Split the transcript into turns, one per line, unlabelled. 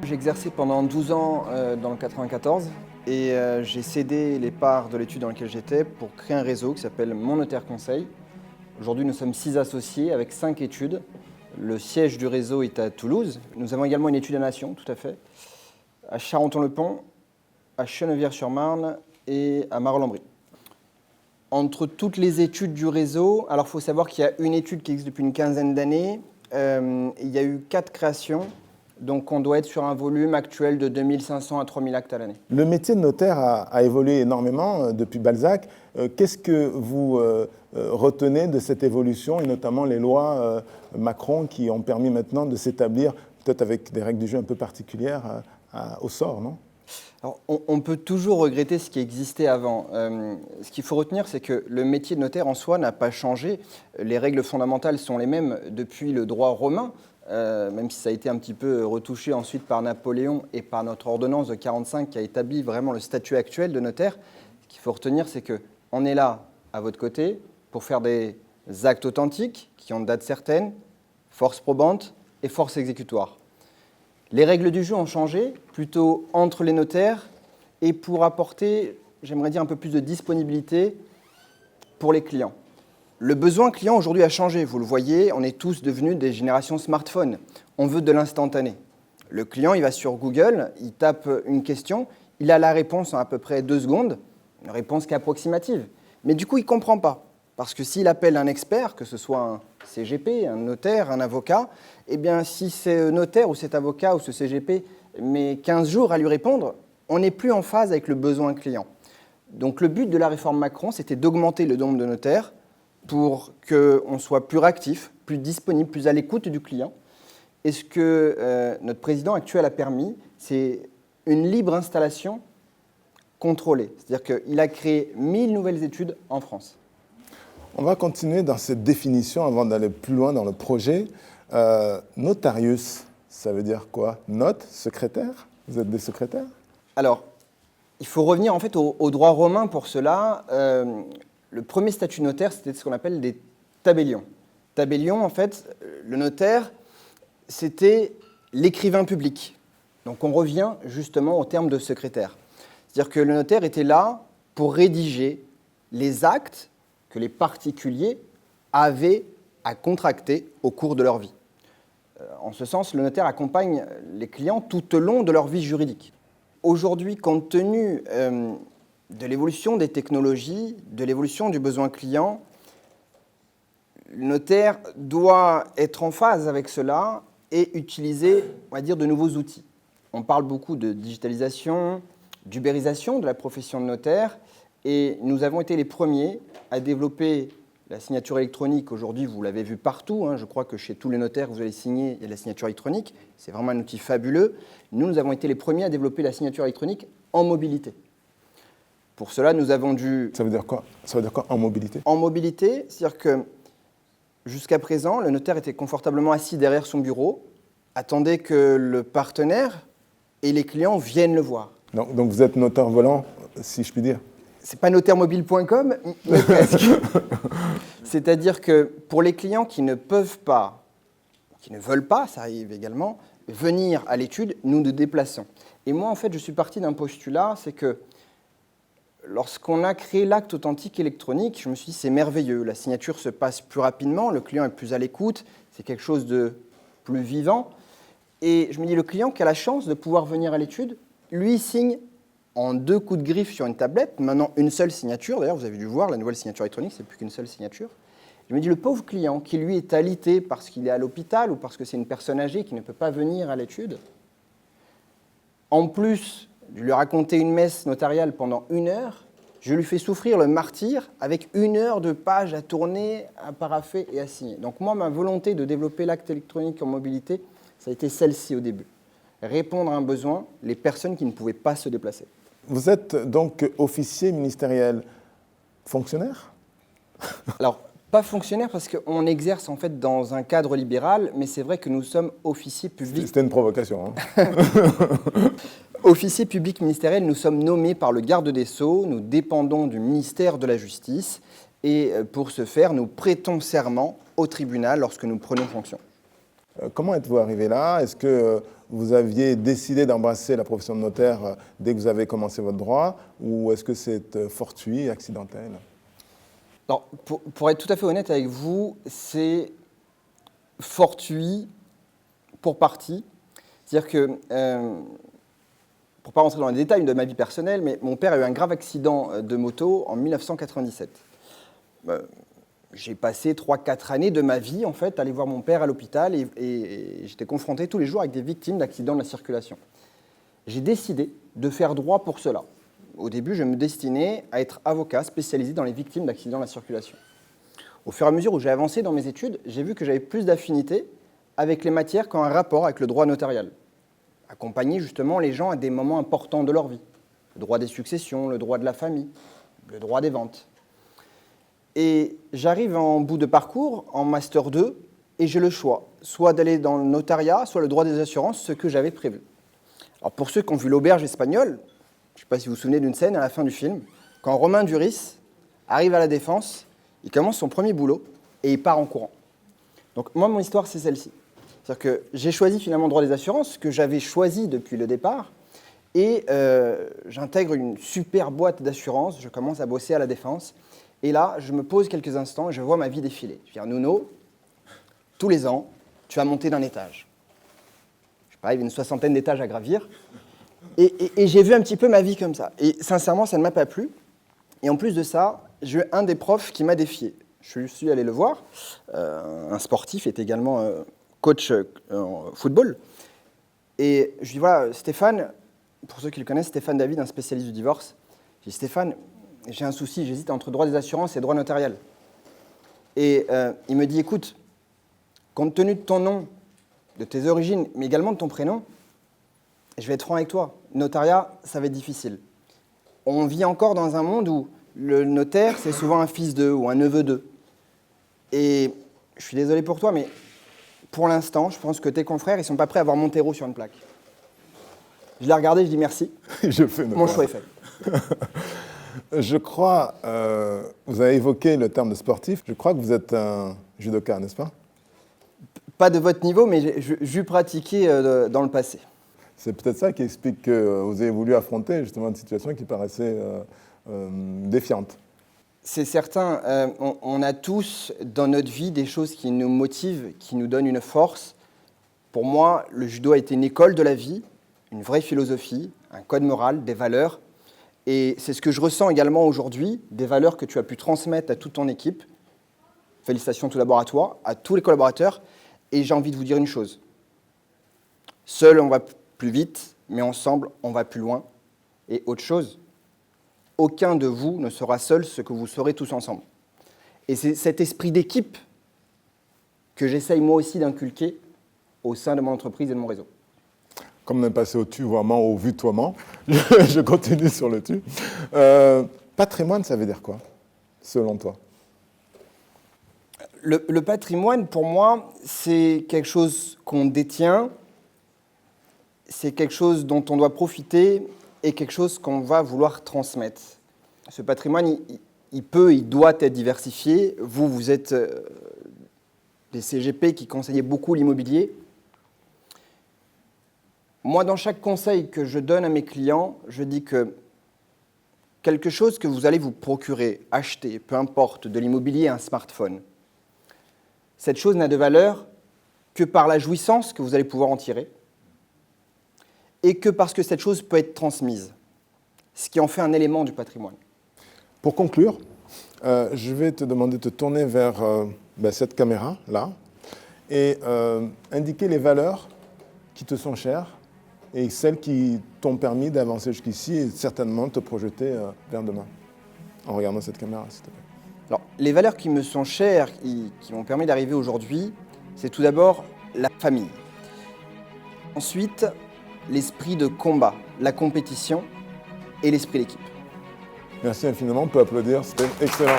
J'ai exercé pendant 12 ans dans le 94 et j'ai cédé les parts de l'étude dans laquelle j'étais pour créer un réseau qui s'appelle Mon Notaire Conseil. Aujourd'hui, nous sommes 6 associés avec 5 études. Le siège du réseau est à Toulouse. Nous avons également une étude à Nation, tout à fait, à Charenton-le-Pont, à Chenevière-sur-Marne et à Marolles-en-Brie. Entre toutes les études du réseau, alors il faut savoir qu'il y a une étude qui existe depuis une quinzaine d'années. Il y a eu 4 créations. Donc on doit être sur un volume actuel de 2500 à 3000 actes à l'année.
Le métier de notaire a évolué énormément depuis Balzac. Qu'est-ce que vous retenez de cette évolution et notamment les lois Macron qui ont permis maintenant de s'établir, peut-être avec des règles du jeu un peu particulières, au sort, non ?
Alors, on peut toujours regretter ce qui existait avant. Ce qu'il faut retenir, c'est que le métier de notaire en soi n'a pas changé. Les règles fondamentales sont les mêmes depuis le droit romain. Même si ça a été un petit peu retouché ensuite par Napoléon et par notre ordonnance de 1945 qui a établi vraiment le statut actuel de notaire. Ce qu'il faut retenir, c'est qu'on est là, à votre côté, pour faire des actes authentiques qui ont une date certaine, force probante et force exécutoire. Les règles du jeu ont changé, plutôt entre les notaires, et pour apporter, j'aimerais dire, un peu plus de disponibilité pour les clients. Le besoin client aujourd'hui a changé, vous le voyez, on est tous devenus des générations smartphone. On veut de l'instantané. Le client, il va sur Google, il tape une question, il a la réponse en à peu près 2 secondes, une réponse qui est approximative. Mais du coup, il ne comprend pas. Parce que s'il appelle un expert, que ce soit un CGP, un notaire, un avocat, eh bien si ce notaire ou cet avocat ou ce CGP met 15 jours à lui répondre, on n'est plus en phase avec le besoin client. Donc le but de la réforme Macron, c'était d'augmenter le nombre de notaires, pour qu'on soit plus réactif, plus disponible, plus à l'écoute du client. Et ce que notre président actuel a permis, c'est une libre installation contrôlée. C'est-à-dire qu'il a créé 1000 nouvelles études en France.
On va continuer dans cette définition avant d'aller plus loin dans le projet. Notarius, ça veut dire quoi? Note, secrétaire? Vous êtes des secrétaires?
Alors, il faut revenir en fait au droit romain pour cela. Le premier statut de notaire, c'était ce qu'on appelle des tabellions. Tabellion, en fait, le notaire, c'était l'écrivain public. Donc on revient justement au terme de secrétaire. C'est-à-dire que le notaire était là pour rédiger les actes que les particuliers avaient à contracter au cours de leur vie. En ce sens, le notaire accompagne les clients tout au long de leur vie juridique. Aujourd'hui, compte tenu de l'évolution des technologies, de l'évolution du besoin client, le notaire doit être en phase avec cela et utiliser, on va dire, de nouveaux outils. On parle beaucoup de digitalisation, d'ubérisation de la profession de notaire, et nous avons été les premiers à développer la signature électronique. Aujourd'hui, vous l'avez vu partout, je crois que chez tous les notaires, vous allez signer, il y a la signature électronique. C'est vraiment un outil fabuleux. Nous avons été les premiers à développer la signature électronique en mobilité. Pour cela, nous avons dû...
Ça veut dire quoi en mobilité?
En mobilité, c'est-à-dire que jusqu'à présent, le notaire était confortablement assis derrière son bureau, attendait que le partenaire et les clients viennent le voir.
Donc vous êtes notaire volant, si je puis dire?
C'est pas notairemobile.com, mais presque. C'est-à-dire que pour les clients qui ne peuvent pas, qui ne veulent pas, ça arrive également, venir à l'étude, nous nous déplaçons. Et moi, en fait, je suis parti d'un postulat, c'est que lorsqu'on a créé l'acte authentique électronique, je me suis dit c'est merveilleux, la signature se passe plus rapidement, le client est plus à l'écoute, c'est quelque chose de plus vivant. Et je me dis le client qui a la chance de pouvoir venir à l'étude, lui signe en 2 coups de griffe sur une tablette, maintenant une seule signature, d'ailleurs vous avez dû voir la nouvelle signature électronique, c'est plus qu'une seule signature. Je me dis le pauvre client qui lui est alité parce qu'il est à l'hôpital ou parce que c'est une personne âgée qui ne peut pas venir à l'étude, en plus de lui raconter une messe notariale pendant 1 heure, je lui fais souffrir le martyre avec 1 heure de pages à tourner, à parapher et à signer. Donc moi, ma volonté de développer l'acte électronique en mobilité, ça a été celle-ci au début. Répondre à un besoin, les personnes qui ne pouvaient pas se déplacer.
Vous êtes donc officier ministériel, fonctionnaire?
Alors, pas fonctionnaire parce qu'on exerce en fait dans un cadre libéral, mais c'est vrai que nous sommes officiers publics.
C'était une provocation.
Officiers publics ministériels, nous sommes nommés par le garde des Sceaux, nous dépendons du ministère de la Justice et pour ce faire, nous prêtons serment au tribunal lorsque nous prenons fonction.
Comment êtes-vous arrivé là? Est-ce que vous aviez décidé d'embrasser la profession de notaire dès que vous avez commencé votre droit ou est-ce que c'est fortuit, accidentel?
Alors, pour être tout à fait honnête avec vous, c'est fortuit pour partie. C'est-à-dire que, pour ne pas rentrer dans les détails de ma vie personnelle, mais mon père a eu un grave accident de moto en 1997. J'ai passé 3-4 années de ma vie, en fait, à aller voir mon père à l'hôpital et j'étais confronté tous les jours avec des victimes d'accidents de la circulation. J'ai décidé de faire droit pour cela. Au début, je me destinais à être avocat spécialisé dans les victimes d'accidents de la circulation. Au fur et à mesure où j'ai avancé dans mes études, j'ai vu que j'avais plus d'affinité avec les matières qui ont un rapport avec le droit notarial. Accompagner justement les gens à des moments importants de leur vie. Le droit des successions, le droit de la famille, le droit des ventes. Et j'arrive en bout de parcours, en Master 2, et j'ai le choix, soit d'aller dans le notariat, soit le droit des assurances, ce que j'avais prévu. Alors pour ceux qui ont vu l'auberge espagnole, je ne sais pas si vous vous souvenez d'une scène à la fin du film, quand Romain Duris arrive à la Défense, il commence son premier boulot et il part en courant. Donc moi, mon histoire, c'est celle-ci. C'est-à-dire que j'ai choisi finalement le droit des assurances, que j'avais choisi depuis le départ, et j'intègre une super boîte d'assurance, je commence à bosser à la Défense, et là, je me pose quelques instants et je vois ma vie défiler. Je dis, Nuno, tous les ans, tu vas monter d'un étage. Je sais pas, il y avait une 60aine d'étages à gravir, et j'ai vu un petit peu ma vie comme ça. Et sincèrement, ça ne m'a pas plu. Et en plus de ça, j'ai eu un des profs qui m'a défié. Je suis allé le voir, un sportif, est également coach en football. Et je lui dis, voilà, Stéphane, pour ceux qui le connaissent, Stéphane David, un spécialiste du divorce. Je dis, Stéphane, j'ai un souci, j'hésite entre droit des assurances et droit notarial. Et il me dit, écoute, compte tenu de ton nom, de tes origines, mais également de ton prénom, je vais être franc avec toi, notariat, ça va être difficile. On vit encore dans un monde où le notaire, c'est souvent un fils d'eux ou un neveu d'eux. Et je suis désolé pour toi, mais pour l'instant, je pense que tes confrères, ils ne sont pas prêts à voir Montero sur une plaque. Je l'ai regardé, je dis merci. Mon choix est fait.
Je crois, vous avez évoqué le terme de sportif, je crois que vous êtes un judoka, n'est-ce pas?
Pas de votre niveau, mais j'ai pratiqué dans le passé.
C'est peut-être ça qui explique que vous avez voulu affronter justement une situation qui paraissait défiante.
C'est certain, on a tous dans notre vie des choses qui nous motivent, qui nous donnent une force. Pour moi, le judo a été une école de la vie, une vraie philosophie, un code moral, des valeurs. Et c'est ce que je ressens également aujourd'hui, des valeurs que tu as pu transmettre à toute ton équipe. Félicitations tout d'abord à toi, à tous les collaborateurs. Et j'ai envie de vous dire une chose. Seul, on va plus vite, mais ensemble, on va plus loin. Et autre chose, aucun de vous ne sera seul ce que vous serez tous ensemble. Et c'est cet esprit d'équipe que j'essaye moi aussi d'inculquer au sein de mon entreprise et de mon réseau.
Comme on est passé au tutoiement, au vutoiement, je continue sur le tu. Patrimoine, ça veut dire quoi, selon toi?
Le patrimoine, pour moi, c'est quelque chose qu'on détient, c'est quelque chose dont on doit profiter et quelque chose qu'on va vouloir transmettre. Ce patrimoine, il doit être diversifié. Vous êtes des CGP qui conseillaient beaucoup l'immobilier. Moi, dans chaque conseil que je donne à mes clients, je dis que quelque chose que vous allez vous procurer, acheter, peu importe, de l'immobilier, un smartphone, cette chose n'a de valeur que par la jouissance que vous allez pouvoir en tirer et que parce que cette chose peut être transmise, ce qui en fait un élément du patrimoine.
Pour conclure, je vais te demander de te tourner vers cette caméra-là et indiquer les valeurs qui te sont chères et celles qui t'ont permis d'avancer jusqu'ici et certainement te projeter vers demain, en regardant cette caméra, s'il te plaît.
Alors, les valeurs qui me sont chères, qui m'ont permis d'arriver aujourd'hui, c'est tout d'abord la famille. Ensuite, l'esprit de combat, la compétition et l'esprit d'équipe.
Merci infiniment, on peut applaudir, c'était excellent.